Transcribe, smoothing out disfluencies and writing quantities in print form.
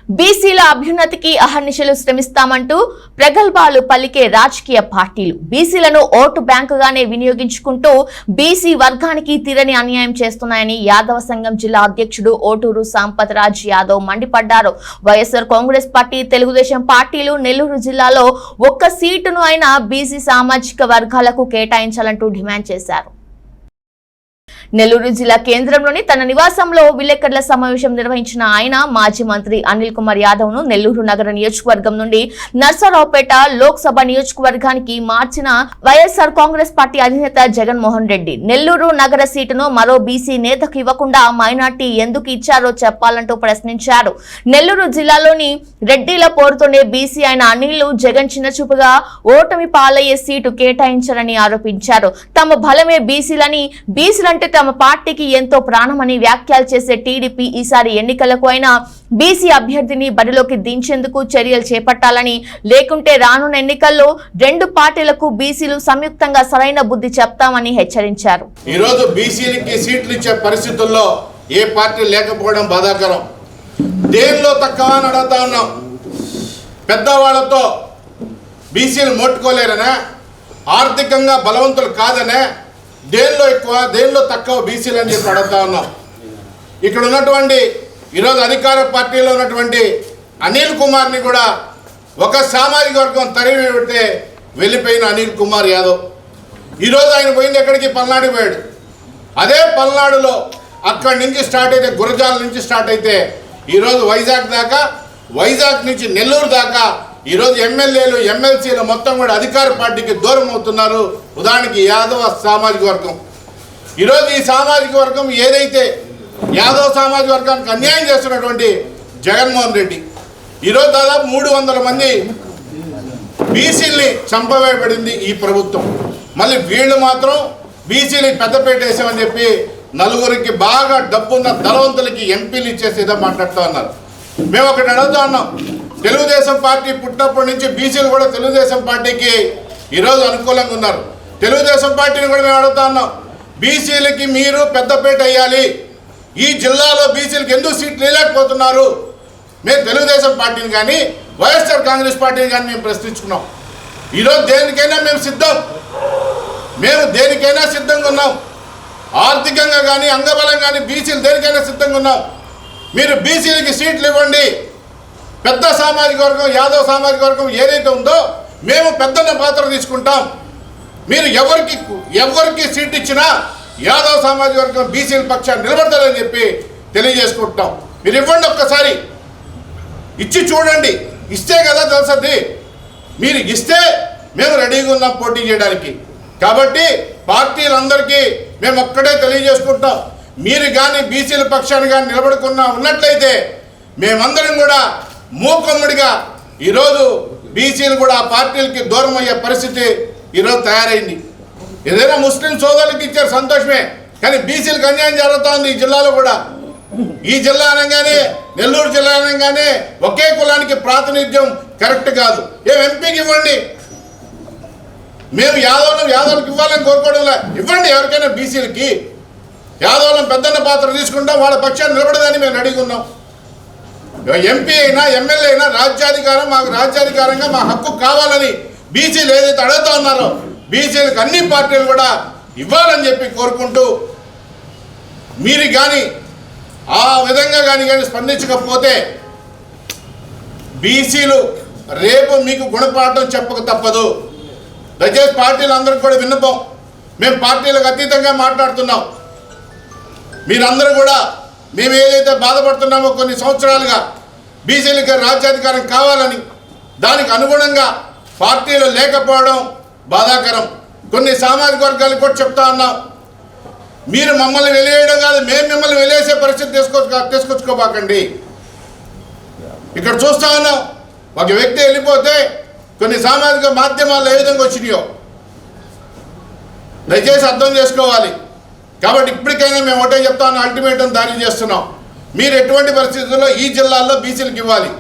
బీసీల అభ్యున్నతికి అహర్నిశలు శ్రమిస్తామంటూ ప్రగల్భాలు పలికే రాజకీయ పార్టీలు బీసీలను ఓటు బ్యాంకుగానే వినియోగించుకుంటూ బీసీ వర్గానికి తీరని అన్యాయం చేస్తున్నాయని యాదవ సంఘం జిల్లా అధ్యక్షుడు ఓటూరు సంపత్ రాజ్ యాదవ్ మండిపడ్డారు. వైఎస్ఆర్ కాంగ్రెస్ పార్టీ, తెలుగుదేశం పార్టీలు నెల్లూరు జిల్లాలో ఒక్క సీటును అయినా బీసీ సామాజిక వర్గాలకు కేటాయించాలంటూ డిమాండ్ చేశారు. నెల్లూరు జిల్లా కేంద్రంలోని తన నివాసంలో విలేకరుల సమావేశం నిర్వహించిన ఆయన మాజీ మంత్రి అనిల్ కుమార్ యాదవ్ ను నెల్లూరు నగర నియోజకవర్గం నుండి నర్సరావుపేట లోక్సభ నియోజకవర్గానికి మార్చిన వైఎస్ఆర్ కాంగ్రెస్ పార్టీ అధినేత జగన్మోహన్ రెడ్డి నెల్లూరు నగర సీటును మరో బీసీ నేతకు ఇవ్వకుండా మైనార్టీ ఎందుకు ఇచ్చారో చెప్పాలంటూ ప్రశ్నించారు. నెల్లూరు జిల్లాలోని రెడ్డిల పోరుతోనే బీసీ అయిన అనిల్ జగన్ చిన్నచూపుగా ఓటమి పాలయ్యే సీటు కేటాయించారని ఆరోపించారు. తమ బలమే బీసీలని, బీసీలంటే తమ పార్టీకి ఎంతో ప్రాణమని వ్యాఖ్యలు చేసే టీడీపీ ఈసారి ఎన్నికలకు అయినా బీసీ అభ్యర్థిని బరిలోకి దించేందుకు చర్యలు చేపట్టాలని, లేకుంటే రానున్న ఎన్నికల్లో రెండు పార్టీలకు బీసీలు సంయుక్తంగా సరైన బుద్ధి చెప్తామని హెచ్చరించారు. ఈ రోజు బీసీలకి సీట్లు ఇచ్చే పరిస్థితుల్లో ఏ పార్టీ లేకపోవడం బాధాకరం. దేనిలో తక్కువ అని అడుగుతా ఉన్నాం. పెద్దవాళ్లతో బీసీలు ముట్టుకోలేరనే, ఆర్థికంగా బలవంతులు కాదనే, దేనిలో ఎక్కువ దేనిలో తక్కువ బీసీలు అని చెప్పి అడుగుతా ఉన్నాం. ఇక్కడ ఉన్నటువంటి ఈరోజు అధికార పార్టీలో ఉన్నటువంటి అనిల్ కుమార్ని కూడా ఒక సామాజిక వర్గం తరిమి పెడితే వెళ్ళిపోయిన అనిల్ కుమార్ యాదవ్ ఈరోజు ఆయన పోయింది ఎక్కడికి? పల్నాడు పోయాడు. అదే పల్నాడులో అక్కడి నుంచి స్టార్ట్ అయితే, గురజాల నుంచి స్టార్ట్ అయితే ఈరోజు వైజాగ్ దాకా, వైజాగ్ నుంచి నెల్లూరు దాకా ఈరోజు ఎమ్మెల్యేలు, ఎమ్మెల్సీలు మొత్తం కూడా అధికార పార్టీకి దూరం అవుతున్నారు. ఉదాహరణకి యాదవ సామాజిక వర్గం. ఈరోజు ఈ సామాజిక వర్గం ఏదైతే యాదవ సామాజిక వర్గానికి అన్యాయం చేస్తున్నటువంటి జగన్మోహన్ రెడ్డి ఈరోజు దాదాపు 300 మంది బీసీల్ని చంపవేయబడింది ఈ ప్రభుత్వం. మళ్ళీ వీళ్ళు మాత్రం బీసీలకి పెద్దపేట వేసామని చెప్పి నలుగురికి బాగా డబ్బున్న ధనవంతులకి ఎంపీలు ఇచ్చేసేదో మాట్లాడుతూ ఉన్నారు. మేము ఒకటి అడుగుతా ఉన్నాం. తెలుగుదేశం పార్టీ పుట్టినప్పటి నుంచి బీసీలు కూడా తెలుగుదేశం పార్టీకి ఈరోజు అనుకూలంగా ఉన్నారు. తెలుగుదేశం పార్టీని కూడా మేము అడుగుతా ఉన్నాం, బీసీలకి మీరు పెద్దపేట వేయాలి. ఈ జిల్లాలో బీసీలకు ఎందుకు సీట్లు వేయలేకపోతున్నారు? మేము తెలుగుదేశం పార్టీని కానీ వైఎస్ఆర్ కాంగ్రెస్ పార్టీని కానీ మేము ప్రశ్నించుకున్నాం. ఈరోజు దేనికైనా మేము సిద్ధం, మేము దేనికైనా సిద్ధంగా ఉన్నాం. ఆర్థికంగా కానీ అంగబలం కానీ బీసీలు దేనికైనా సిద్ధంగా ఉన్నాం. మీరు బీసీలకి సీట్లు ఇవ్వండి. పెద్ద సామాజిక వర్గం, యాదవ సామాజిక వర్గం ఏదైతే ఉందో మేము పెద్దన్న పాత్ర తీసుకుంటాం. మీరు ఎవరికి సీట్ ఇచ్చినా యాదవ సామాజిక వర్గం బీసీల పక్షాన్ని నిలబడతారని చెప్పి తెలియజేసుకుంటాం. మీరు ఇవ్వండి, ఒక్కసారి ఇచ్చి చూడండి. ఇస్తే కదా తెలుసది. మీరు ఇస్తే మేము రెడీగా ఉన్నాం పోటీ చేయడానికి. కాబట్టి పార్టీలందరికీ మేము ఒక్కడే తెలియజేసుకుంటాం, మీరు కానీ బీసీల పక్షాన్ని కానీ నిలబడుకున్నా ఉన్నట్లయితే మేమందరం కూడా మూకమ్ముడిగా ఈరోజు బీసీలు కూడా ఆ పార్టీలకి దూరం అయ్యే పరిస్థితి ఈరోజు తయారైంది. ఏదైనా ముస్లిం సోదరులకు ఇచ్చారు, సంతోషమే. కానీ బీసీలకు అన్యాయం జరుగుతోంది ఈ జిల్లాలో కూడా. ఈ జిల్లా అనగానే, నెల్లూరు జిల్లా అనగానే ఒకే కులానికి ప్రాతినిధ్యం కరెక్ట్ కాదు. ఎంపీకి ఇవ్వండి. మేము యాదవులకు ఇవ్వాలని కోరుకోవడంలా, ఇవ్వండి ఎవరికైనా బీసీలకి. యాదవులను పెద్దన్న పాత్ర తీసుకుంటాం, వాళ్ళ పక్షాన్ని నిలబడదని మేము అడుగున్నాం. ఎంపీ అయినా ఎమ్మెల్యే అయినా రాజ్యాధికారం, మాకు రాజ్యాధికారంగా మా హక్కు కావాలని బీసీలు ఏదైతే అడుగుతా ఉన్నారో బీసీలకు అన్ని పార్టీలు కూడా ఇవ్వాలని చెప్పి కోరుకుంటూ, మీరు కానీ ఆ విధంగా కానీ స్పందించకపోతే బీసీలు రేపు మీకు గుణపాఠం చెప్పక తప్పదు. దయచేసి పార్టీలందరికీ కూడా విన్నపం, మేము పార్టీలకు అతీతంగా మాట్లాడుతున్నాం. మీరందరూ కూడా మేము ఏదైతే బాధపడుతున్నామో కొన్ని సంవత్సరాలుగా బీసీలకి రాజ్యాధికారం కావాలని, దానికి అనుగుణంగా పార్టీలు లేకపోవడం బాధాకరం. కొన్ని సామాజిక వర్గాలకు కూడా చెప్తా ఉన్నాం, మీరు మమ్మల్ని వెలివేయడం కాదు, మేము మిమ్మల్ని వెలివేసే పరిస్థితి తీసుకొచ్చుకోబాకండి. ఇక్కడ చూస్తా ఉన్నాం, ఒక వ్యక్తి వెళ్ళిపోతే కొన్ని సామాజిక మాధ్యమాల్లో ఏ విధంగా వచ్చినాయో దయచేసి అర్థం చేసుకోవాలి. కాబట్టి ఇప్పటికైనా మేము ఒకటే చెప్తాను, అల్టిమేటం దారి చేస్తున్నాం. మీరు ఎటువంటి పరిస్థితుల్లో ఈ జిల్లాల్లో బీసీలకు ఇవ్వాలి.